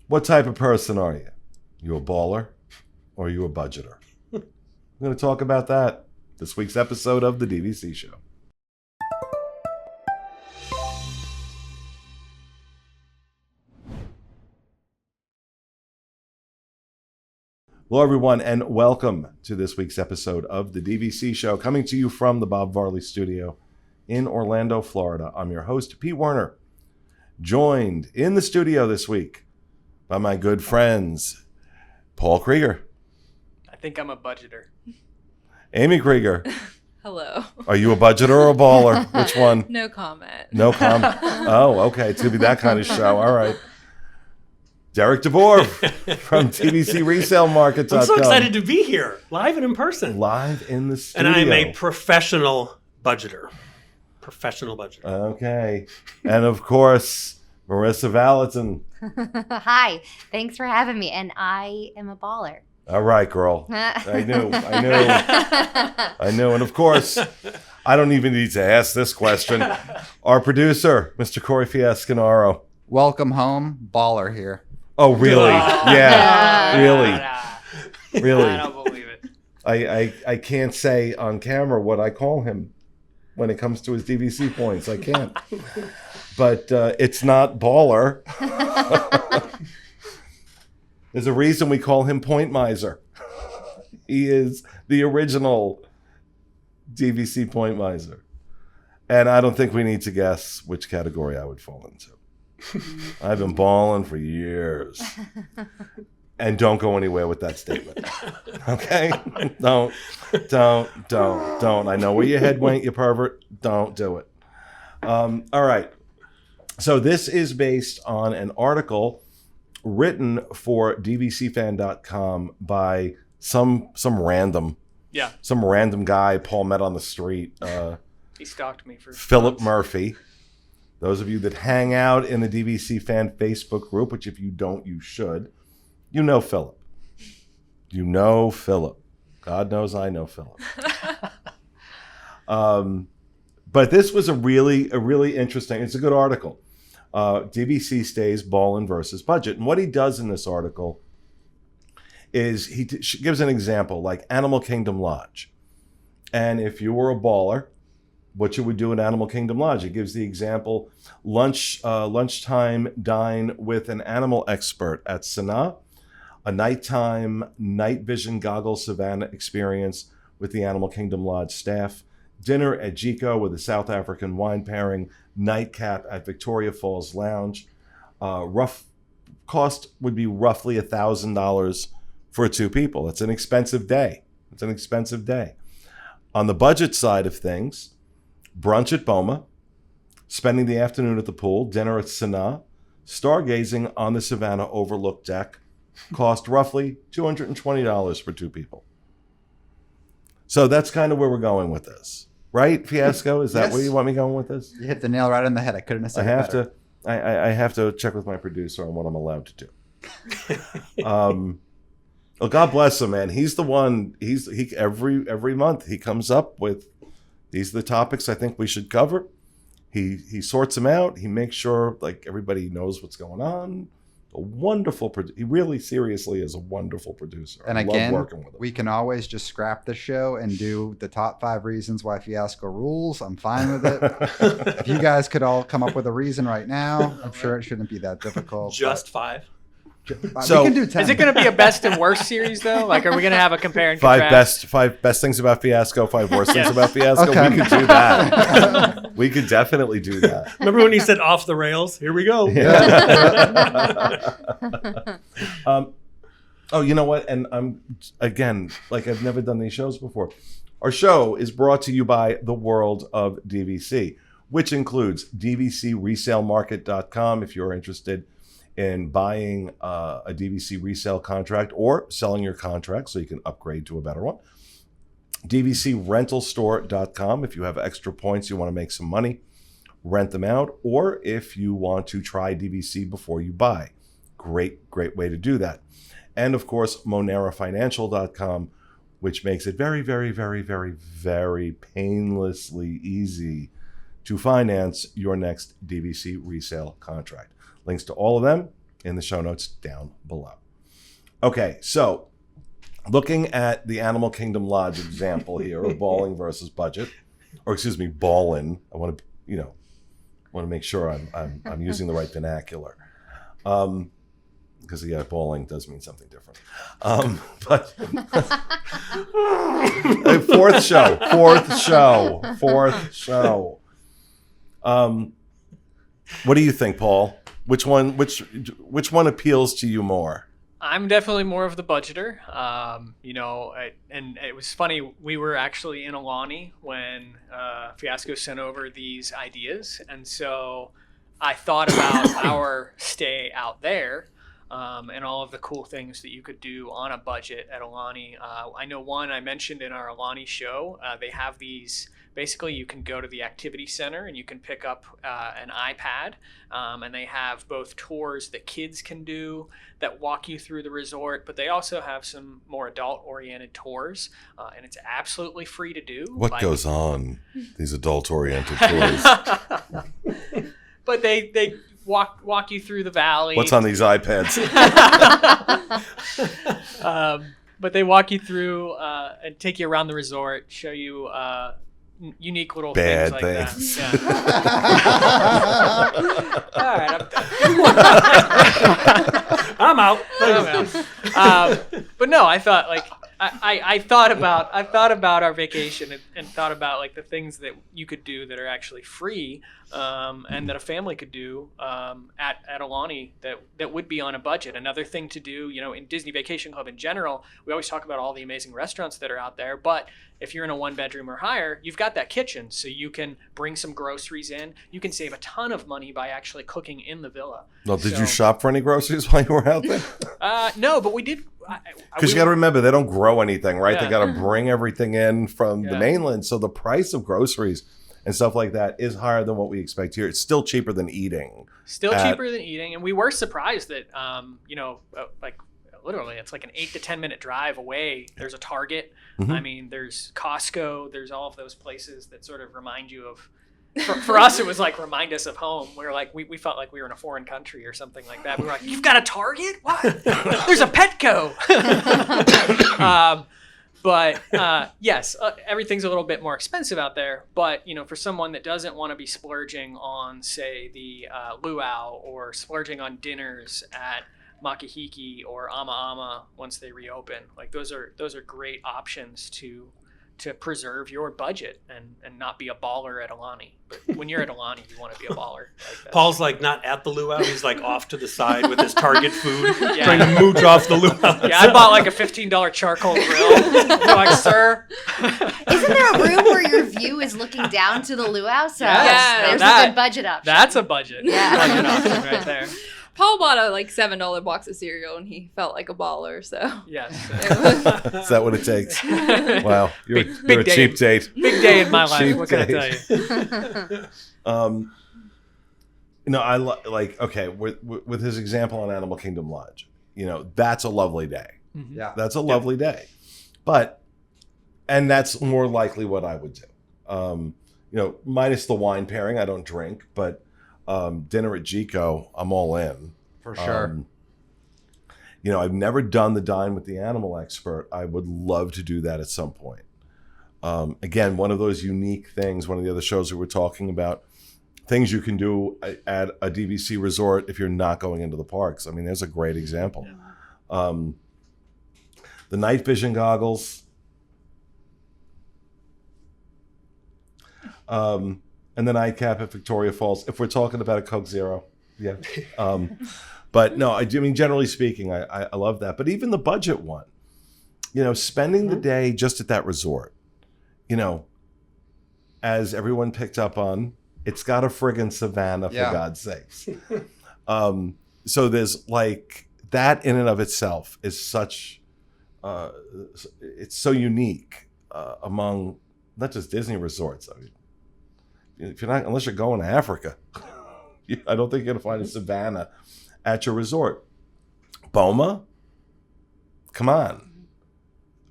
What type of person are you? You a baller or are you a budgeter? I'm going to talk about that this week's episode of the DVC Show. Hello, everyone, and welcome to this week's episode of the DVC Show, coming to you from the Bob Varley Studio in Orlando, Florida. I'm your host, Pete Werner, joined in the studio this week by my good friends, Paul Krieger. I think I'm a budgeter. Amy Krieger. Hello. Are you a budgeter or a baller? Which one? No comment. No comment. Oh, okay. It's going to be that kind of show. All right. Derek DeBoer from DVCResaleMarket.com. I'm so excited to be here, live and in person. Live in the studio. And I'm a professional budgeter. Okay. And of course, Marissa Valentin. Hi. Thanks for having me. And I am a baller. All right, girl. I knew. And of course, I don't even need to ask this question. Our producer, Mr. Corey Fiascanaro. Welcome home, baller here. Oh, really? Yeah, really. I don't believe it. I can't say on camera what I call him when it comes to his DVC points. I can't. But it's not baller. There's a reason we call him Point Miser. He is the original DVC Point Miser. And I don't think we need to guess which category I would fall into. I've been balling for years. And don't go anywhere with that statement. Okay? Don't. I know where your head went, you pervert. Don't do it. All right. So this is based on an article written for DVCFan.com by some random guy Paul met on the street. He stalked me for Philip months. Murphy. Those of you that hang out in the DVC Fan Facebook group, which if you don't, you should, you know Philip. You know Philip. God knows I know Philip. But this was a really interesting, it's a good article. DVC stays Ballin versus budget. And what he does in this article is he gives an example, like Animal Kingdom Lodge. And if you were a baller, what you would do in Animal Kingdom Lodge. It gives the example, lunchtime dine with an animal expert at Sanaa, a nighttime night vision goggle savannah experience with the Animal Kingdom Lodge staff, dinner at Jiko with a South African wine pairing, nightcap at Victoria Falls Lounge. Rough cost would be roughly $1,000 for two people. That's an expensive day. On the budget side of things, brunch at Boma, spending the afternoon at the pool, dinner at Sanaa, stargazing on the Savannah Overlook deck, cost roughly $220 for two people. So that's kind of where we're going with this. Right, Fiasco? Is that Yes. where you want me going with this? You hit the nail right on the head. I couldn't have said it better. I have to check with my producer on what I'm allowed to do. Well, God bless him, man. He's the one. He every month he comes up with these are the topics I think we should cover. He sorts them out. He makes sure like everybody knows what's going on. A wonderful. He really seriously is a wonderful producer. And I again, love working with him. we can always just scrap the show and do the top 5 reasons why Fiasco rules. I'm fine with it. If you guys could all come up with a reason right now, I'm sure it shouldn't be that difficult. Just 5. So- we can do 10. Is it going to be a best and worst series though? Like, are we going to have a compare and Five contrast? best things about Fiasco, 5 worst things Yes. about Fiasco. Okay. We could do that. We could definitely do that. Remember when you said off the rails? Here we go. Oh, you know what? And I'm, again, like I've never done these shows before. Our show is brought to you by the World of DVC, which includes DVCResaleMarket.com if you're interested in buying a DVC resale contract or selling your contract so you can upgrade to a better one. DVCRentalStore.com if you have extra points, you want to make some money, rent them out, or if you want to try DVC before you buy. Great way to do that. And of course, MoneraFinancial.com, which makes it very, very, very, very, very painlessly easy to finance your next DVC resale contract. Links to all of them in the show notes down below. Okay, so looking at the Animal Kingdom Lodge example here of Ballin versus budget, or excuse me, Ballin. I want to make sure I'm using the right vernacular. Because bowling does mean something different. But fourth show. What do you think, Paul? Which one appeals to you more? I'm definitely more of the budgeter. And it was funny. We were actually in Aulani when Fiasco sent over these ideas, and so I thought about our stay out there. And all of the cool things that you could do on a budget at Aulani. I know one I mentioned in our Aulani show. They have these, basically you can go to the activity center and you can pick up an iPad. And they have both tours that kids can do that walk you through the resort, but they also have some more adult-oriented tours. And it's absolutely free to do. What goes on these adult-oriented tours? But they walk you through the valley. What's on these iPads? But they walk you through and take you around the resort, show you unique little Bad things like things. that. Yeah. All right, I'm out. but no, I thought I thought about our vacation and thought about like the things that you could do that are actually free, and that a family could do at Aulani that would be on a budget. Another thing to do, in Disney Vacation Club in general, we always talk about all the amazing restaurants that are out there, but if you're in a 1-bedroom or higher, you've got that kitchen, so you can bring some groceries in. You can save a ton of money by actually cooking in the villa. Well, did you shop for any groceries while you were out there? No, but we did. Because you got to remember, they don't grow anything, right? Yeah. They got to bring everything in from the mainland. So the price of groceries and stuff like that is higher than what we expect here. It's still cheaper than eating. And we were surprised that, literally, it's like an 8 to 10 minute drive away. There's a Target. Mm-hmm. I mean, there's Costco. There's all of those places that sort of remind you of. For us, it was like remind us of home. We were like, we felt like we were in a foreign country or something like that. We were like, you've got a Target? What? There's a Petco. Yes, everything's a little bit more expensive out there. But, for someone that doesn't want to be splurging on, say, the luau or splurging on dinners at Makahiki or Ama Ama once they reopen, like those are great options to preserve your budget and not be a baller at Aulani. But when you're at Aulani, you want to be a baller. Like that. Paul's like not at the luau. He's like off to the side with his Target food, trying to mooch off the luau. Yeah, I bought like a $15 charcoal grill. You're like, sir. Isn't there a room where your view is looking down to the luau? So Yes. there's a good budget option. That's a budget. Yeah. Budget option right there. Paul bought a $7 box of cereal and he felt like a baller. So Yes. Is that what it takes? Wow, you're Big a day. cheap date. Big day in my life. Cheap What can date. I tell you? I like with his example on Animal Kingdom Lodge. That's a lovely day. Yeah. That's a lovely day, and that's more likely what I would do. Minus the wine pairing, I don't drink, but dinner at Gico, I'm all in. For sure. I've never done the dine with the animal expert. I would love to do that at some point. Again, one of those unique things, one of the other shows we were talking about, things you can do at a DVC resort if you're not going into the parks. I mean, there's a great example. The night vision goggles. And the nightcap at Victoria Falls, if we're talking about a Coke Zero. Yeah. But no, I mean, generally speaking, I love that. But even the budget one, spending the day just at that resort, as everyone picked up on, it's got a friggin' savannah, for God's sakes. So there's like, that in and of itself is such, it's so unique among not just Disney resorts. I mean, unless you're going to Africa, I don't think you're going to find a savannah at your resort. Boma, come on.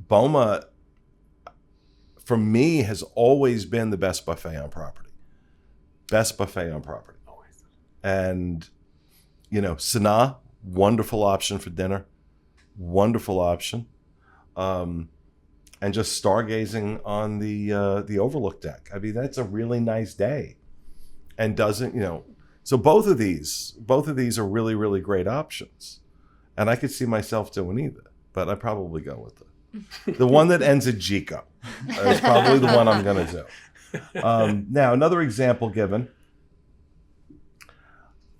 Boma, for me, has always been the best buffet on property. Best buffet on property. Always. And, Sanaa Wonderful option for dinner. Wonderful option. And just stargazing on the overlook deck. I mean, that's a really nice day. And doesn't, so both of these are really, really great options. And I could see myself doing either, but I probably go with the one that ends at Jico. Is probably the one I'm going to do. Now, another example given.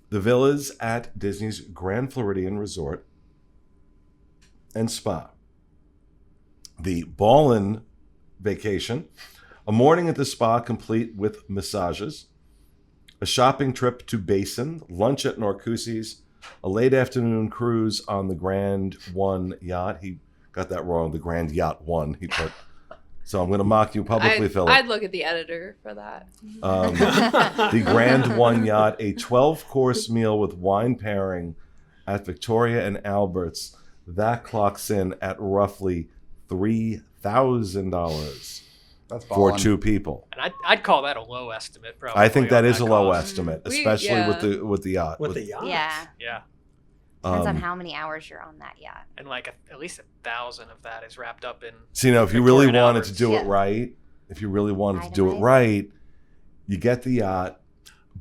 The villas at Disney's Grand Floridian Resort and Spa. The Ballin vacation, a morning at the spa complete with massages, a shopping trip to Basin, lunch at Narcoossee's, a late afternoon cruise on the Grand One yacht. He got that wrong, the Grand Yacht One, he put. So I'm going to mock you publicly, Philip. I'd look at the editor for that. The Grand One yacht, a 12-course meal with wine pairing at Victoria and Albert's. That clocks in at roughly $3,000 for two people. And I'd call that a low estimate, probably. I think that is a low cost. estimate, especially with the yacht. With the yacht? Yeah. Yeah. Depends on how many hours you're on that yacht. And like at least 1,000 of that is wrapped up in. So, if you Victoria really and wanted to Albert's. do it Yeah. right, you get the yacht,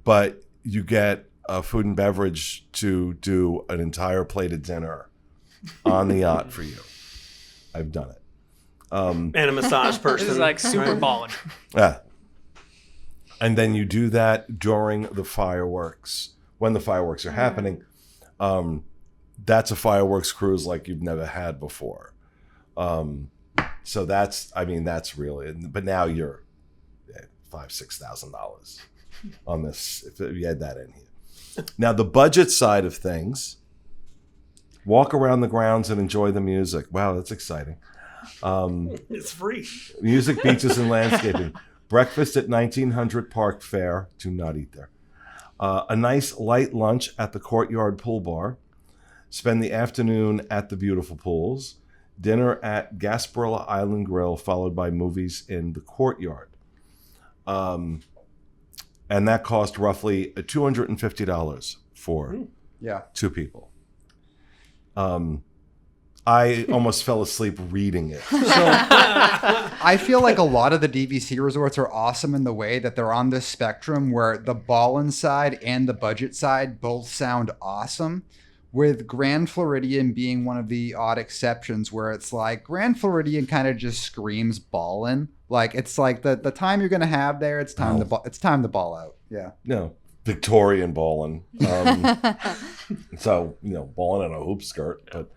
but you get food and beverage to do an entire plated dinner on the yacht for you. I've done it. And a massage person. This is like super right? balling. Yeah. And then you do that during the fireworks. When the fireworks are happening, that's a fireworks cruise like you've never had before. So that's really, but now you're $5,000-$6,000 on this, if you had that in here. Now, the budget side of things, walk around the grounds and enjoy the music. Wow, that's exciting. It's free. Music, beaches, and landscaping. Breakfast at 1900 Park Fair. Do not eat there. A nice light lunch at the Courtyard Pool Bar. Spend the afternoon at the beautiful pools. Dinner at Gasparilla Island Grill, followed by movies in the Courtyard. And that cost roughly $250 for two people. I almost fell asleep reading it. So I feel like a lot of the DVC resorts are awesome in the way that they're on this spectrum where the Ballin side and the budget side both sound awesome, with Grand Floridian being one of the odd exceptions where it's like Grand Floridian kind of just screams Ballin. Like it's like the time you're going to have there, it's time to ball out. Yeah. No, Victorian ballin'. So, ballin' in a hoop skirt, but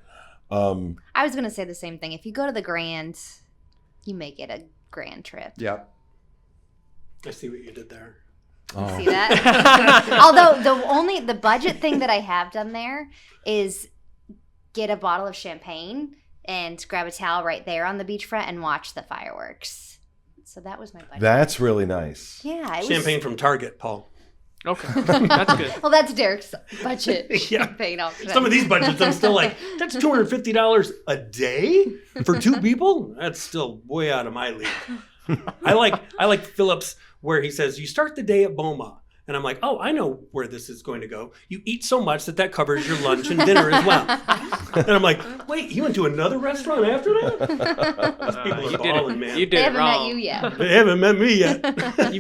I was going to say the same thing. If you go to the Grand, you make it a grand trip. Yep. I see what you did there. oh. See that? Although the budget thing that I have done there is get a bottle of champagne and grab a towel right there on the beachfront and watch the fireworks. So that was my budget. That's really nice. Yeah. It Champagne was, from Target, Paul. Okay, that's good. well, that's Derek's budget. Yeah. Champagne option. Some of these budgets, I'm still like, that's $250 a day for two people? That's still way out of my league. I like Phillips where he says, you start the day at Boma. And I'm like, oh, I know where this is going to go. You eat so much that covers your lunch and dinner as well. And I'm like, wait, you went to another restaurant after that? These people are balling, man. You They did it haven't wrong. met you yet. They haven't met me yet.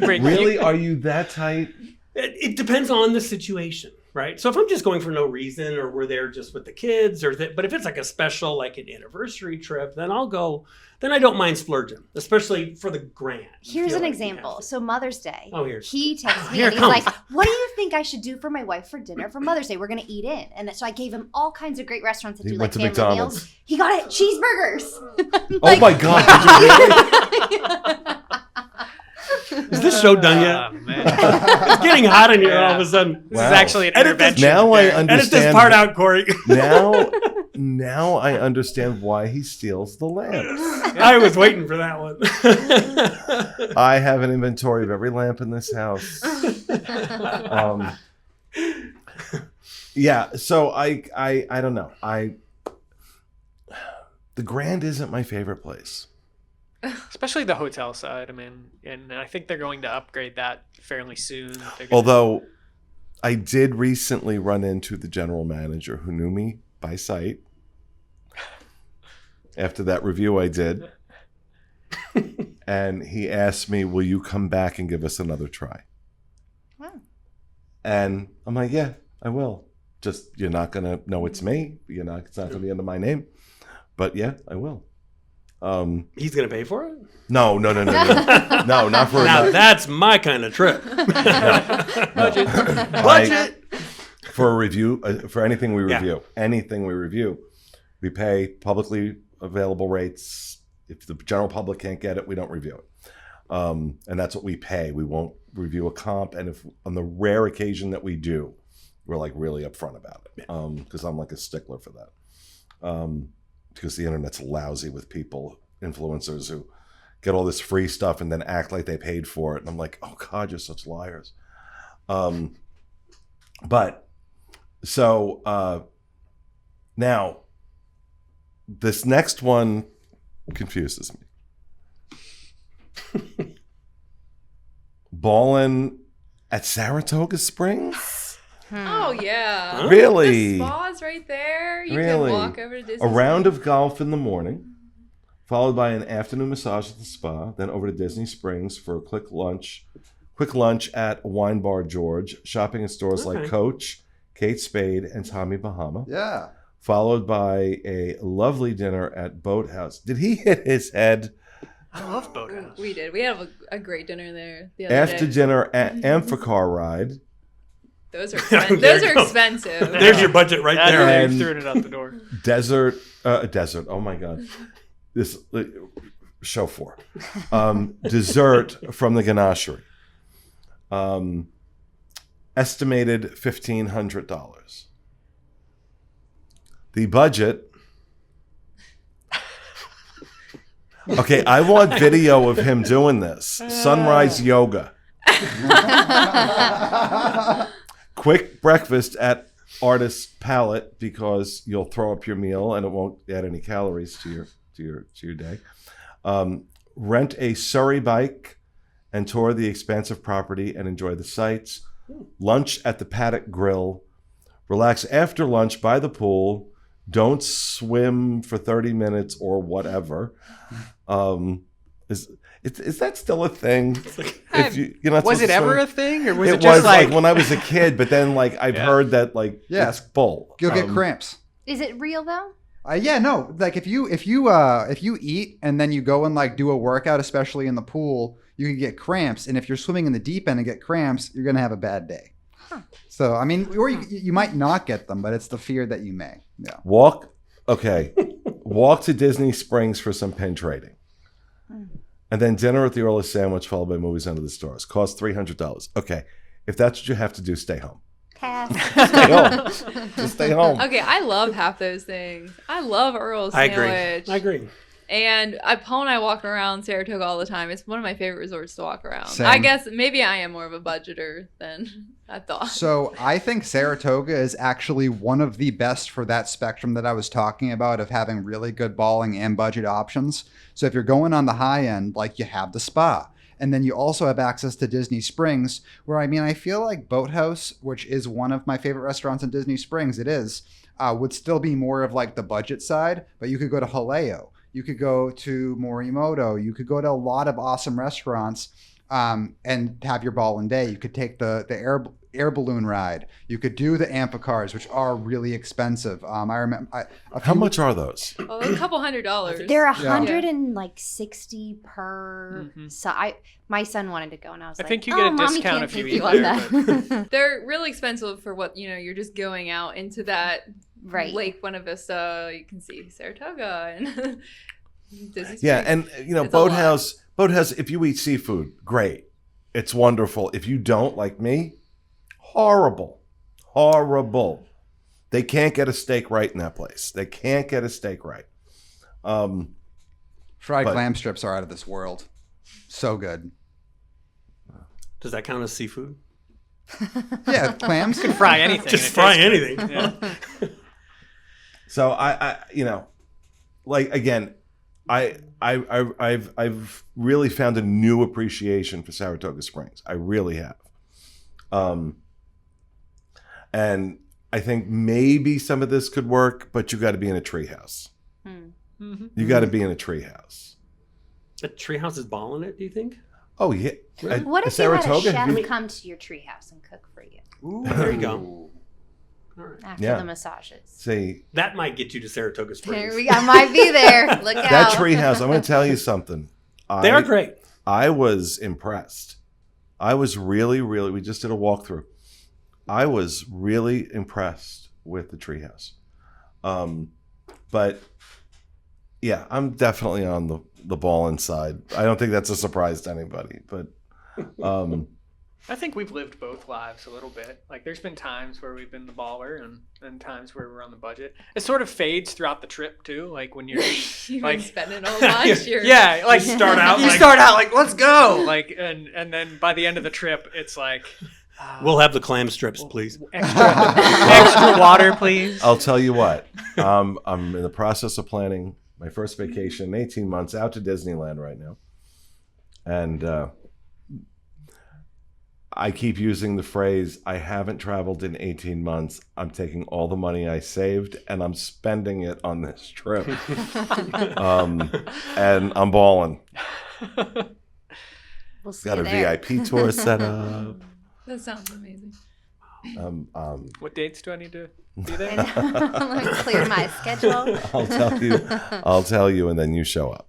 Really? Are you that tight? It depends on the situation, right? So if I'm just going for no reason or we're there just with the kids but if it's like a special, like an anniversary trip, then I'll go. Then I don't mind splurging, especially for the grand. Here's Feel an like example. we So Mother's Day. Oh, here's- He texted me Here and it he's comes. like, what do you think I should do for my wife for dinner for Mother's Day? We're going to eat in. And so I gave him all kinds of great restaurants that He do went like to family McDonald's. meals. He got it cheeseburgers. Oh my God! Did you really? Is this show done yet? Oh, man. It's getting hot in here all of a sudden. This Wow. is actually an Edit this- intervention. Now I there. understand. Edit this part out, Corey. Now I understand why he steals the lamps. I was waiting for that one. I have an inventory of every lamp in this house. Yeah, so I don't know. The Grand isn't my favorite place. Especially the hotel side. I mean, and I think they're going to upgrade that fairly soon. They're gonna- Although I did recently run into the general manager who knew me by sight after that review I did. And he asked me, will you come back and give us another try? Wow. And I'm like, yeah, I will. Just, you're not going to know it's me. It's not going to be under my name. But yeah, I will. He's going to pay for it? No. No, not for Now that's my kind of trip. Budget. Budget. For a review, for anything we review, we pay publicly available rates. If the general public can't get it, we don't review it. And that's what we pay. We won't review a comp. And if on the rare occasion that we do, we're like really upfront about it. Because I'm like a stickler for that. Because the internet's lousy with people, influencers who get all this free stuff and then act like they paid for it. And I'm like, oh God, you're such liars. But so now this next one confuses me. Ballin at Saratoga Springs? Oh yeah. Huh? Really? The spa's right there. You Really? can walk over to Disney. A round of golf in the morning, followed by an afternoon massage at the spa, then over to Disney Springs for a quick lunch at Wine Bar George, shopping in stores like Coach, Kate Spade, and Tommy Bahama. Yeah. Followed by a lovely dinner at Boathouse. Did he hit his head? I love Boathouse. We did. We had a great dinner there the other After day. dinner at Amphicar ride. Those are There expensive. you Those are go. expensive. There's your budget right That's there. where And- you threw it out the door. Desert. Oh my God. This show 4. Dessert from the ganachery. Estimated $1,500. The budget. Okay, I want video of him doing this. Sunrise yoga. Quick breakfast at Artist's Palette because you'll throw up your meal and it won't add any calories to your day. Rent a Surrey bike and tour the expansive property and enjoy the sights. Lunch at the Paddock Grill. Relax after lunch by the pool. Don't swim for 30 minutes or whatever. Is that still a thing? If you're not Was supposed it to ever swim? a thing, or was It it just was like when I was a kid, but then like I've Yeah. heard that like Yeah. it's bull. You'll get cramps. Is it real though? Yeah, no. Like if you eat and then you go and like do a workout, especially in the pool, you can get cramps. And if you're swimming in the deep end and get cramps, you're gonna have a bad day. So I mean, or you might not get them, but it's the fear that you may. Yeah. Walk to Disney Springs for some pin trading. And then dinner at the Earl of Sandwich, followed by movies under the stars. Cost $300. Okay. If that's what you have to do, stay home. Pass. Stay home. Just stay home. Okay, I love half those things. I love Earl's I Sandwich. agree. And Paul and I walk around Saratoga all the time. It's one of my favorite resorts to walk around. Same. I guess maybe I am more of a budgeter than I thought. So I think Saratoga is actually one of the best for that spectrum that I was talking about of having really good balling and budget options. So if you're going on the high end, like you have the spa. And then you also have access to Disney Springs, where I mean, I feel like Boathouse, which is one of my favorite restaurants in Disney Springs, would still be more of like the budget side, but you could go to Haleo. You could go to Morimoto. You could go to a lot of awesome restaurants and have your ball and day. You could take the air balloon ride. You could do the Amphicars, which are really expensive. I remember. How much are those? Oh, a couple $100. They're Yeah. $160 per. So my son wanted to go, and I was I like, think you get a Mommy discount can't if you take eat on there, that. They're really expensive for what, you're just going out into that Right. Lake Buena Vista. You can see Saratoga and Disney Yeah, Springs. and It's a lot. Boathouse, if you eat seafood, great. It's wonderful. If you don't, like me, horrible. They can't get a steak right in that place. They can't get a steak right. Fried But- clam strips are out of this world. So good. Does that count as seafood? Yeah, clams. You can fry anything. Just and it fry tastes good. anything. Yeah. So I've really found a new appreciation for Saratoga Springs. I really have. And I think maybe some of this could work, but you got to be in a treehouse. Mm-hmm. You got to be in a treehouse. The treehouse is balling it, do you think? Oh yeah. Really? What if you had a Saratoga? chef come to your treehouse and cook for you Ooh, there you go. All right. after Yeah. the massages? See, That might get you to Saratoga There Springs. we go. I might be there. Look out. that treehouse. I'm going to tell you something. They are great. I was impressed. I was really, really. We just did a walkthrough. I was really impressed with the treehouse. But yeah, I'm definitely on the Ballin side. I don't think that's a surprise to anybody. But I think we've lived both lives a little bit. Like, there's been times where we've been the baller and times where we're on the budget. It sort of fades throughout the trip too. Like when you're You've like been spending a bunch. yeah, like You start out you like- start out like let's go, like and then by the end of the trip it's like We'll have the clam strips, please. extra water, please. I'll tell you what. I'm in the process of planning my first vacation in 18 months out to Disneyland right now. And I keep using the phrase, I haven't traveled in 18 months. I'm taking all the money I saved and I'm spending it on this trip. And I'm balling. We'll see Got you a there. VIP tour set up. That sounds amazing. What dates do I need to be I there? know. Let me clear my schedule. I'll tell you, and then you show up.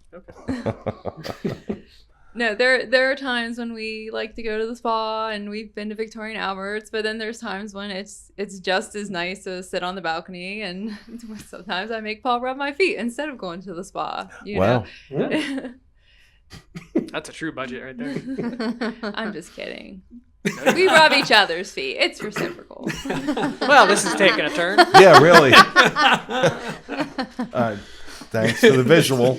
No, there are times when we like to go to the spa and we've been to Victoria and Albert's, but then there's times when it's just as nice to sit on the balcony, and sometimes I make Paul rub my feet instead of going to the spa. You Wow. know? That's a true budget right there. I'm just kidding. We rub each other's feet. It's reciprocal. Well, this is taking a turn. Yeah, really. Thanks for the visual.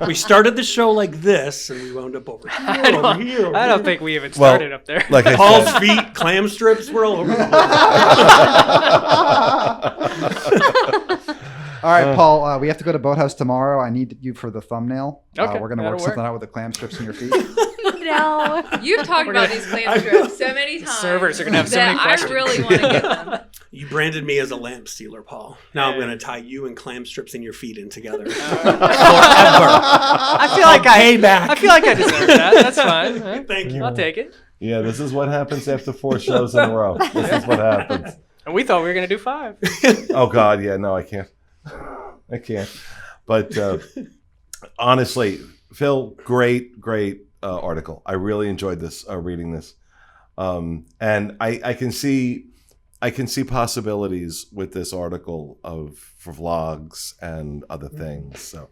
We started the show like this, and we wound up over here. I don't think we even started up there. Like I Paul's said, feet, clam strips, we're all over the place. All right, Paul, we have to go to Boathouse tomorrow. I need you for the thumbnail. Okay, We're going to that'll work something work. out with the clam strips in your feet. No. You've talked We're about gonna- these clam strips so many times. Servers are gonna have so that many questions. I really want to get them. You branded me as a lamp stealer, Paul. Now I'm Hey. going to tie you and clam strips in your feet in together. I feel like Pay back. I feel like I deserve that. That's fine. Huh? Thank you. I'll take it. yeah, this is what happens after 4 shows in a row. This is what happens. And we thought we were gonna do 5. Oh God, yeah, no, I can't. I can't. But honestly, Phil, great article. I really enjoyed this reading this, and I can see possibilities with this article for vlogs and other things. So,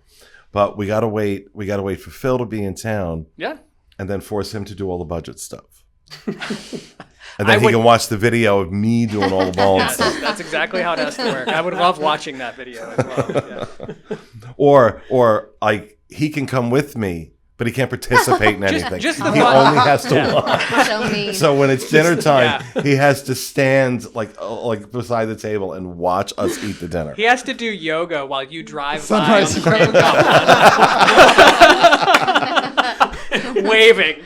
but we gotta wait. We gotta wait for Phil to be in town, Yeah. and then force him to do all the budget stuff. And then I he would- can watch the video of me doing all the ball and Yes, stuff. that's exactly how it has to work. I would love watching that video as well. Yeah. Or like he can come with me, but he can't participate in anything. just the he thought- only has to Yeah. watch. So mean. So when it's dinner time, Yeah. he has to stand like beside the table and watch us eat the dinner. He has to do yoga while you drive by on Sunrise. the road waving.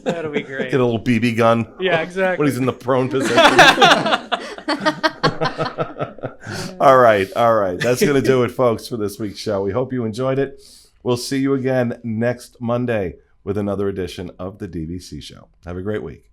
That'll be great. Get a little BB gun Yeah, when exactly. he's in the prone position. All right. That's going to do it, folks, for this week's show. We hope you enjoyed it. We'll see you again next Monday with another edition of the DVC Show. Have a great week.